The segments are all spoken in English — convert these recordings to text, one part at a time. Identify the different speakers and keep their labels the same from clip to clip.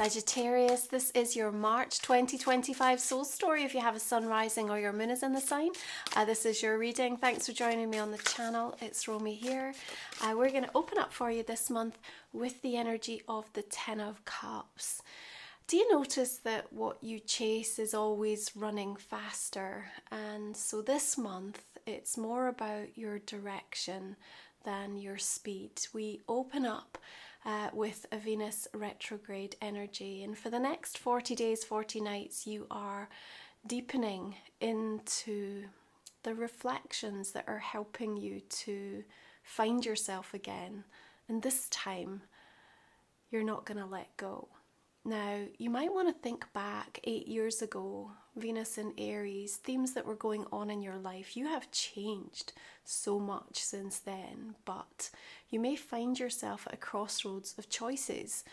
Speaker 1: Sagittarius, this is your March 2025 soul story if you have a sun rising or your moon is in the sign. This is your reading. Thanks for joining me on the channel. It's Romy here. We're going to open up for you this month with the energy of the Ten of Cups. Do you notice that what you chase is always running faster? And so this month, it's more about your direction than your speed. We open up with a Venus retrograde energy, and for the next 40 days, 40 nights, you are deepening into the reflections that are helping you to find yourself again. And this time, you're not going to let go. Now, you might want to think back 8 years ago, Venus in Aries, themes that were going on in your life. You have changed so much since then, but you may find yourself at a crossroads of choices,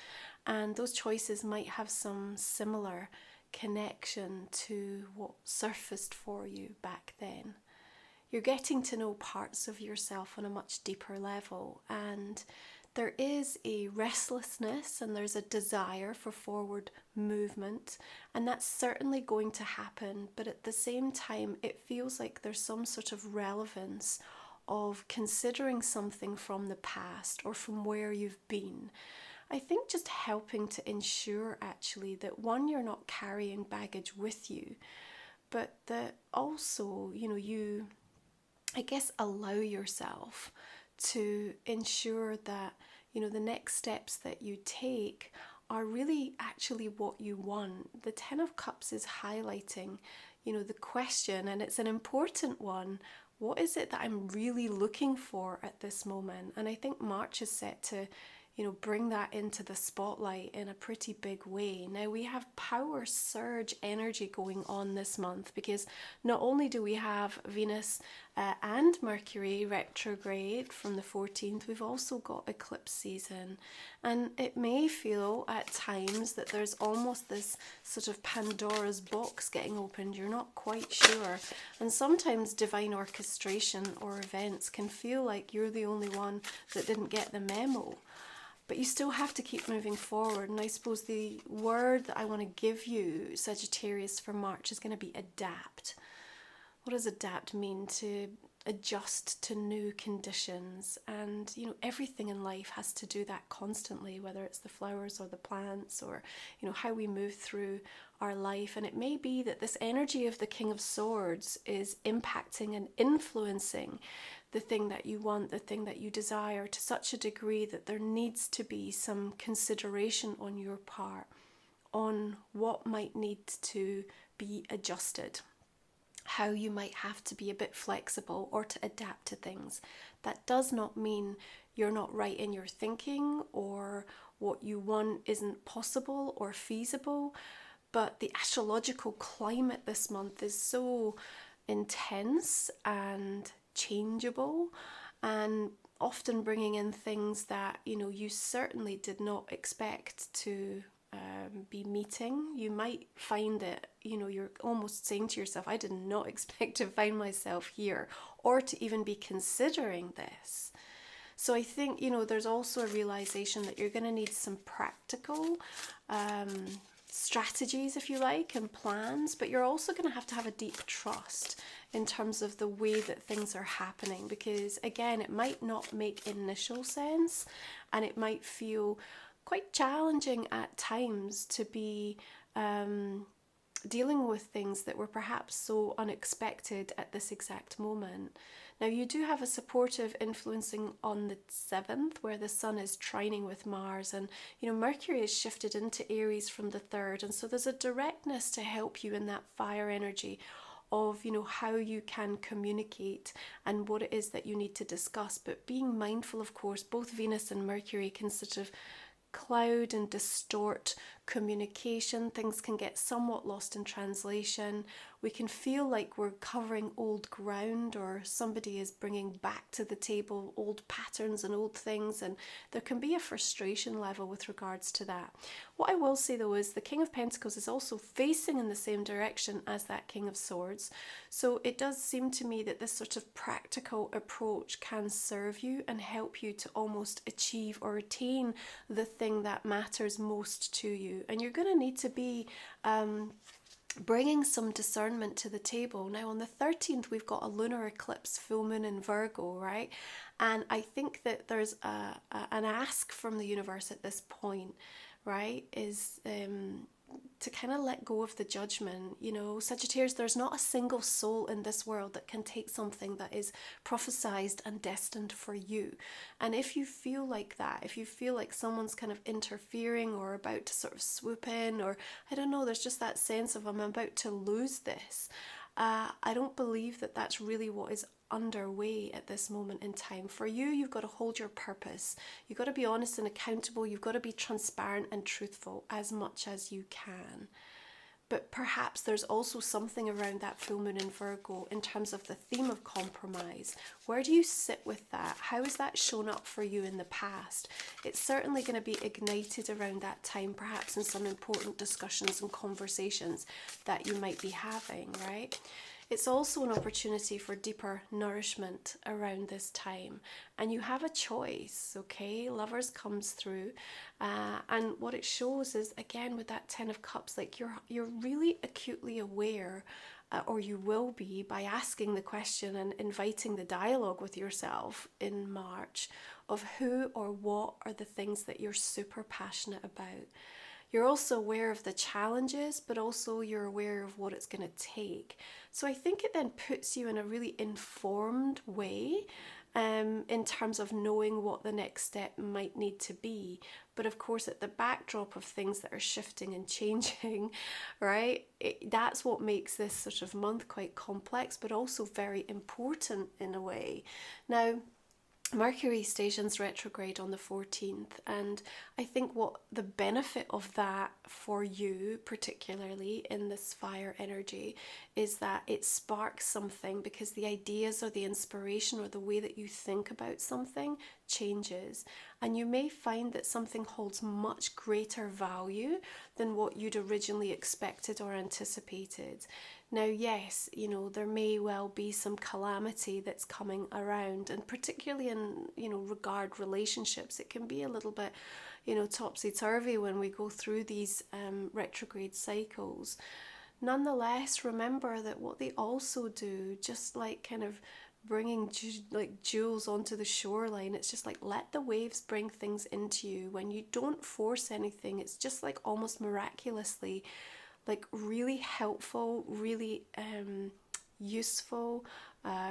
Speaker 1: and those choices might have some similar connection to what surfaced for you back then. You're getting to know parts of yourself on a much deeper level, and there is a restlessness and there's a desire for forward movement, and that's certainly going to happen, but at the same time it feels like there's some sort of relevance of considering something from the past or from where you've been. I think just helping to ensure actually that one, you're not carrying baggage with you, but that also, you, I guess, allow yourself to ensure that, the next steps that you take are really actually what you want. The Ten of Cups is highlighting, the question, and it's an important one. What is it that I'm really looking for at this moment? And I think March is set to, bring that into the spotlight in a pretty big way. Now, we have power surge energy going on this month because not only do we have Venus and Mercury retrograde from the 14th, we've also got eclipse season. And it may feel at times that there's almost this sort of Pandora's box getting opened. You're not quite sure. And sometimes divine orchestration or events can feel like you're the only one that didn't get the memo. But you still have to keep moving forward. And I suppose the word that I want to give you, Sagittarius, for March is going to be adapt. What does adapt mean? To adjust to new conditions. And, everything in life has to do that constantly, whether it's the flowers or the plants or, how we move through our life. And it may be that this energy of the King of Swords is impacting and influencing the thing that you want, the thing that you desire, to such a degree that there needs to be some consideration on your part on what might need to be adjusted, how you might have to be a bit flexible or to adapt to things. That does not mean you're not right in your thinking or what you want isn't possible or feasible, but the astrological climate this month is so intense and changeable, and often bringing in things that you certainly did not expect to be meeting. You might find that you're almost saying to yourself, I did not expect to find myself here or to even be considering this. So I think there's also a realization that you're going to need some practical strategies, if you like, and plans, but you're also going to have a deep trust in terms of the way that things are happening, because again, it might not make initial sense and it might feel quite challenging at times to be dealing with things that were perhaps so unexpected at this exact moment. Now, you do have a supportive influencing on the 7th, where the Sun is trining with Mars, and Mercury is shifted into Aries from the 3rd, and so there's a directness to help you in that fire energy of how you can communicate and what it is that you need to discuss, but being mindful, of course, both Venus and Mercury can sort of cloud and distort communication. Things can get somewhat lost in translation. We can feel like we're covering old ground, or somebody is bringing back to the table old patterns and old things, and there can be a frustration level with regards to that. What I will say though is the King of Pentacles is also facing in the same direction as that King of Swords, so it does seem to me that this sort of practical approach can serve you and help you to almost achieve or attain the thing that matters most to you. you, and you're going to need to be bringing some discernment to the table. Now on the 13th we've got a lunar eclipse, full moon in Virgo, right? And I think that there's an ask from the universe at this point, right, is to kind of let go of the judgment. You know, Sagittarius, there's not a single soul in this world that can take something that is prophesized and destined for you. And if you feel like that, if you feel like someone's kind of interfering or about to sort of swoop in, or I don't know, there's just that sense of I'm about to lose this, I don't believe that that's really what is underway at this moment in time. For you, you've got to hold your purpose. You've got to be honest and accountable. You've got to be transparent and truthful as much as you can. But perhaps there's also something around that full moon in Virgo in terms of the theme of compromise. Where do you sit with that? How has that shown up for you in the past? It's certainly going to be ignited around that time, perhaps in some important discussions and conversations that you might be having, right? It's also an opportunity for deeper nourishment around this time. And you have a choice, okay? Lovers comes through. And what it shows is, again, with that 10 of Cups, like you're really acutely aware, or you will be, by asking the question and inviting the dialogue with yourself in March of who or what are the things that you're super passionate about. You're also aware of the challenges, but also you're aware of what it's going to take. So I think it then puts you in a really informed way in terms of knowing what the next step might need to be. But of course, at the backdrop of things that are shifting and changing, right, that's what makes this sort of month quite complex, but also very important in a way. Now, Mercury stations retrograde on the 14th, and I think what the benefit of that for you, particularly in this fire energy, is that it sparks something, because the ideas or the inspiration or the way that you think about something changes, and you may find that something holds much greater value than what you'd originally expected or anticipated. Now, yes, you know, there may well be some calamity that's coming around, and particularly in, you know, regard relationships, it can be a little bit, you know, topsy-turvy when we go through these retrograde cycles. Nonetheless, remember that what they also do, just like kind of bringing like jewels onto the shoreline, it's just like let the waves bring things into you. When you don't force anything, it's just like almost miraculously like really helpful, really useful,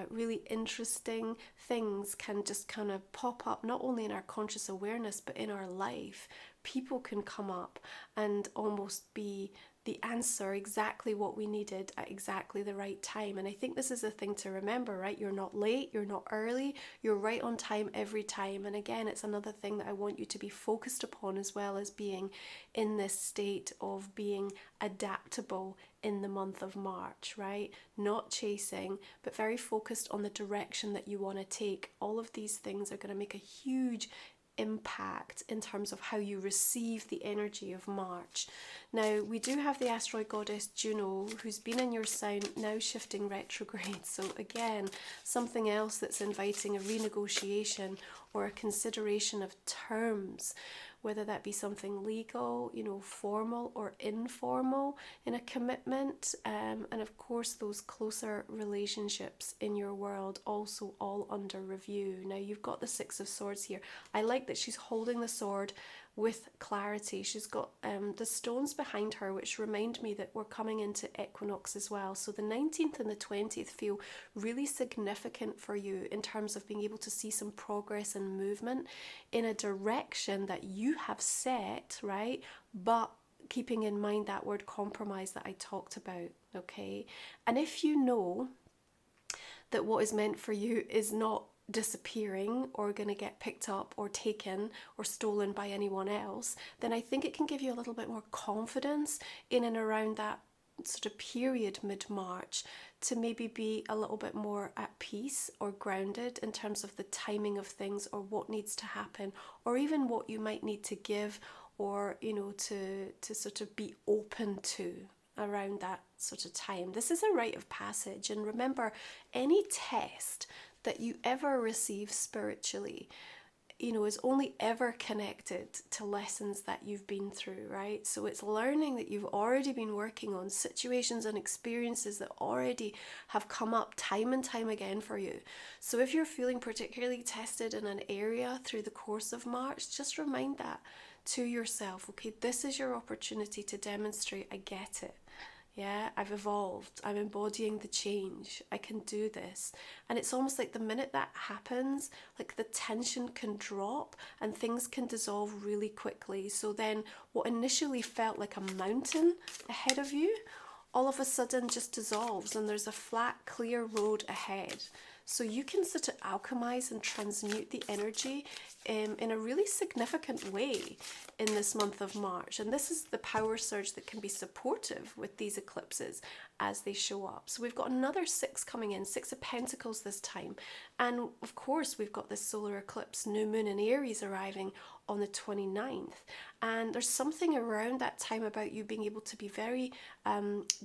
Speaker 1: really interesting things can just kind of pop up, not only in our conscious awareness, but in our life. People can come up and almost be the answer, exactly what we needed at exactly the right time. And I think this is a thing to remember, right? You're not late, you're not early, you're right on time every time. And again, it's another thing that I want you to be focused upon, as well as being in this state of being adaptable in the month of March, right? Not chasing, but very focused on the direction that you want to take. All of these things are going to make a huge impact in terms of how you receive the energy of March. Now, we do have the asteroid goddess Juno, who's been in your sign, now shifting retrograde. So again, something else that's inviting a renegotiation or a consideration of terms, whether that be something legal, you know, formal or informal in a commitment, and of course those closer relationships in your world also all under review. Now, you've got the Six of Swords here. I like that she's holding the sword with clarity. She's got the stones behind her, which remind me that we're coming into Equinox as well. So the 19th and the 20th feel really significant for you in terms of being able to see some progress and movement in a direction that you have set, right? But keeping in mind that word compromise that I talked about, okay? And if you know that what is meant for you is not disappearing or going to get picked up or taken or stolen by anyone else, then I think it can give you a little bit more confidence in and around that sort of period mid-March to maybe be a little bit more at peace or grounded in terms of the timing of things or what needs to happen, or even what you might need to give or, you know, to sort of be open to around that sort of time. This is a rite of passage, and remember, any test that you ever receive spiritually, you know, is only ever connected to lessons that you've been through, right? So it's learning that you've already been working on, situations and experiences that already have come up time and time again for you. So if you're feeling particularly tested in an area through the course of March, just remind that to yourself. Okay, this is your opportunity to demonstrate I get it. Yeah, I've evolved. I'm embodying the change. I can do this. And it's almost like the minute that happens, like the tension can drop and things can dissolve really quickly. So then what initially felt like a mountain ahead of you, all of a sudden just dissolves and there's a flat, clear road ahead. So you can sort of alchemize and transmute the energy in a really significant way in this month of March. And this is the power surge that can be supportive with these eclipses as they show up. So we've got another 6 coming in, 6 of Pentacles this time. And of course, we've got this solar eclipse, new moon in Aries arriving on the 29th. And there's something around that time about you being able to be very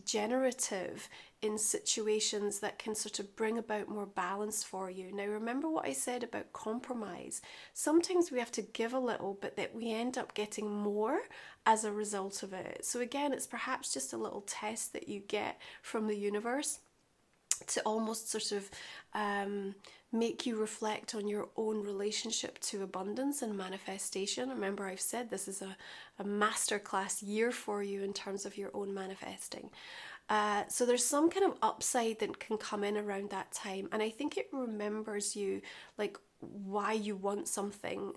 Speaker 1: generative in situations that can sort of bring about more balance for you. Now, remember what I said about compromise. Sometimes we have to give a little, but that we end up getting more as a result of it. So again, it's perhaps just a little test that you get from the universe to almost sort of make you reflect on your own relationship to abundance and manifestation. Remember, I've said this is a masterclass year for you in terms of your own manifesting. So there's some kind of upside that can come in around that time, and I think it remembers you, like why you want something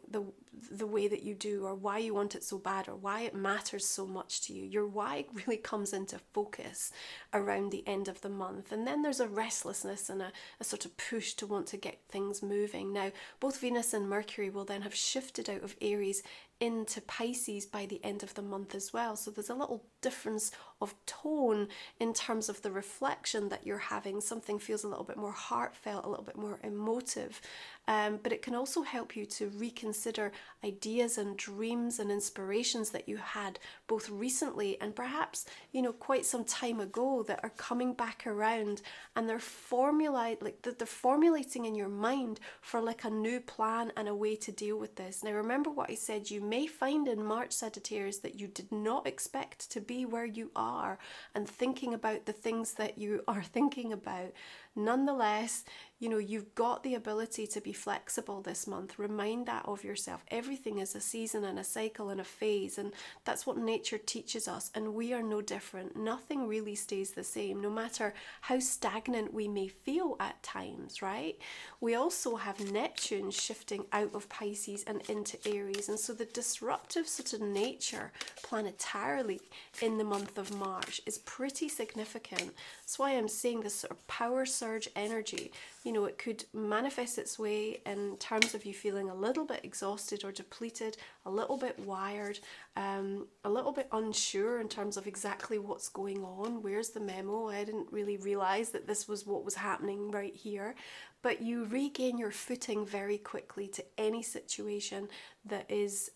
Speaker 1: the way that you do, or why you want it so bad, or why it matters so much to you. Your why really comes into focus around the end of the month, and then there's a restlessness and a sort of push to want to get things moving. Now, both Venus and Mercury will then have shifted out of Aries into Pisces by the end of the month as well. So there's a little difference of tone in terms of the reflection that you're having. Something feels a little bit more heartfelt, a little bit more emotive. But it can also help you to reconsider ideas and dreams and inspirations that you had both recently and perhaps, you know, quite some time ago that are coming back around, and they're formulating in your mind for like a new plan and a way to deal with this. Now, remember what I said, you may find in March, Sagittarius, that you did not expect to be where you are and thinking about the things that you are thinking about. Nonetheless, you know, you've got the ability to be flexible this month. Remind that of yourself. Everything is a season and a cycle and a phase, and that's what nature teaches us, and we are no different. Nothing really stays the same, no matter how stagnant we may feel at times, right? We also have Neptune shifting out of Pisces and into Aries, and so the disruptive sort of nature planetarily in the month of March is pretty significant. That's why I'm saying this sort of power surge energy. You know, it could manifest its way in terms of you feeling a little bit exhausted or depleted, a little bit wired, a little bit unsure in terms of exactly what's going on. Where's the memo? I didn't really realize that this was what was happening right here. But you regain your footing very quickly to any situation that is,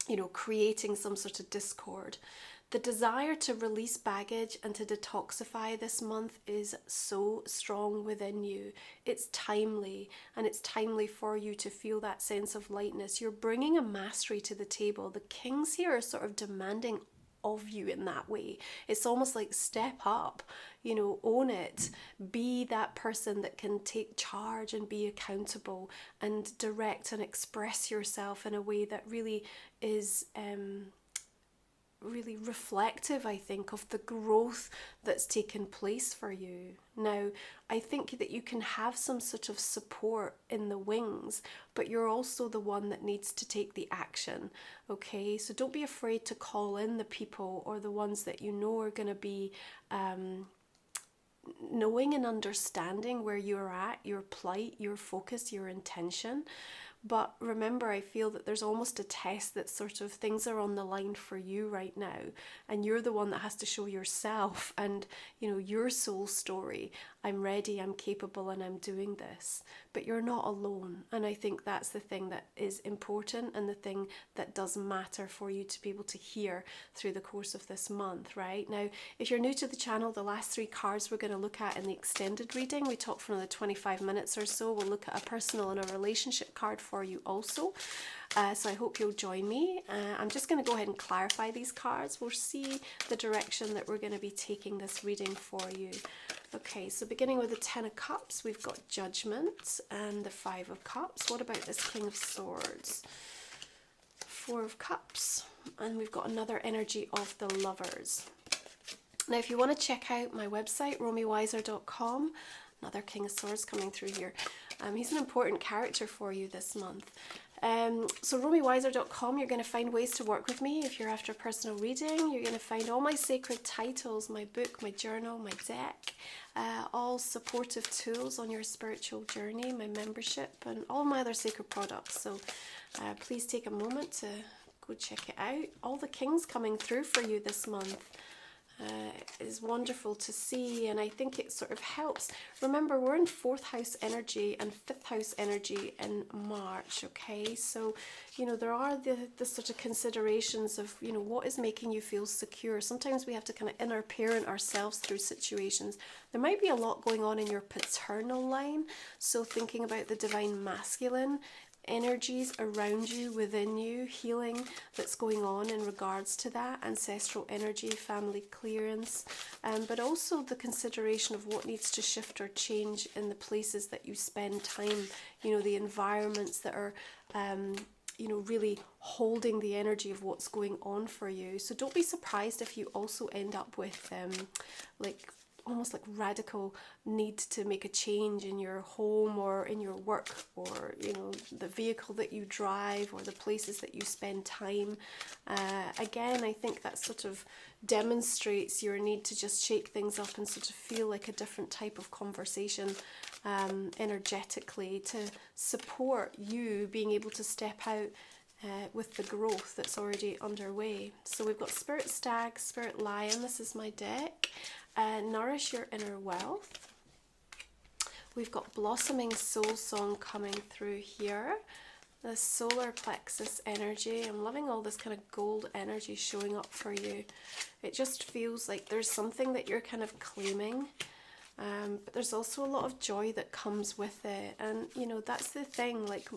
Speaker 1: you know, creating some sort of discord. The desire to release baggage and to detoxify this month is so strong within you. It's timely, and it's timely for you to feel that sense of lightness. You're bringing a mastery to the table. The kings here are sort of demanding of you in that way. It's almost like step up, you know, own it, be that person that can take charge and be accountable and direct and express yourself in a way that really is really reflective, I think, of the growth that's taken place for you. Now, I think that you can have some sort of support in the wings, but you're also the one that needs to take the action, okay? So don't be afraid to call in the people or the ones that you know are going to be knowing and understanding where you're at, your plight, your focus, your intention. But remember, I feel that there's almost a test that sort of things are on the line for you right now, and you're the one that has to show yourself and, you know, your soul story. I'm ready, I'm capable, and I'm doing this. But you're not alone, and I think that's the thing that is important and the thing that does matter for you to be able to hear through the course of this month, right? Now, if you're new to the channel, the last 3 cards we're going to look at in the extended reading, we talk for another 25 minutes or so. We'll look at a personal and a relationship card for you also. So I hope you'll join me. I'm just going to go ahead and clarify these cards. We'll see the direction that we're going to be taking this reading for you. Okay, so beginning with the Ten of Cups, we've got Judgment and the Five of Cups. What about this King of Swords? Four of Cups, and we've got another energy of the Lovers. Now, if you want to check out my website, romywiser.com, another King of Swords coming through here. He's an important character for you this month. So romywiser.com, you're going to find ways to work with me if you're after a personal reading. You're going to find all my sacred titles, my book, my journal, my deck, all supportive tools on your spiritual journey, my membership, and all my other sacred products. So please take a moment to go check it out. All the kings coming through for you this month. Is wonderful to see, and I think it sort of helps. Remember, we're in 4th house energy and 5th house energy in March, okay? So, you know, there are the sort of considerations of, you know, what is making you feel secure. Sometimes we have to kind of inner parent ourselves through situations. There might be a lot going on in your paternal line, so thinking about the divine masculine energies around you, within you, healing that's going on in regards to that, ancestral energy, family clearance, but also the consideration of what needs to shift or change in the places that you spend time, you know, the environments that are you know, really holding the energy of what's going on for you. So don't be surprised if you also end up with like almost like radical need to make a change in your home or in your work, or you know, the vehicle that you drive or the places that you spend time. Again, I think that sort of demonstrates your need to just shake things up and sort of feel like a different type of conversation energetically to support you being able to step out with the growth that's already underway. So we've got Spirit Stag, Spirit Lion, this is my deck. Nourish Your Inner Wealth. We've got Blossoming Soul Song coming through here. The solar plexus energy. I'm loving all this kind of gold energy showing up for you. It just feels like there's something that you're kind of claiming. But there's also a lot of joy that comes with it, and you know, that's the thing, like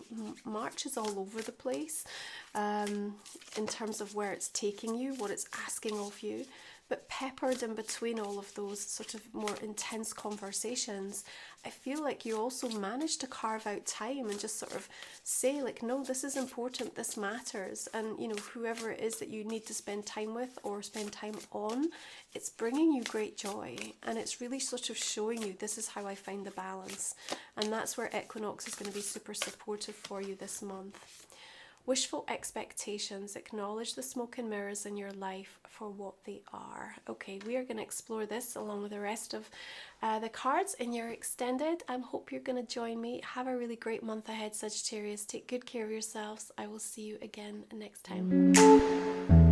Speaker 1: March is all over the place in terms of where it's taking you, what it's asking of you, but peppered in between all of those sort of more intense conversations, I feel like you also manage to carve out time and just sort of say like, no, this is important, this matters, and you know, whoever it is that you need to spend time with or spend time on, it's bringing you great joy, and it's really sort of showing you, this is how I find the balance. And that's where Equinox is going to be super supportive for you this month. Wishful expectations. Acknowledge the smoke and mirrors in your life for what they are. Okay, we are going to explore this along with the rest of the cards in your extended. I hope you're going to join me. Have a really great month ahead, Sagittarius. Take good care of yourselves. I will see you again next time.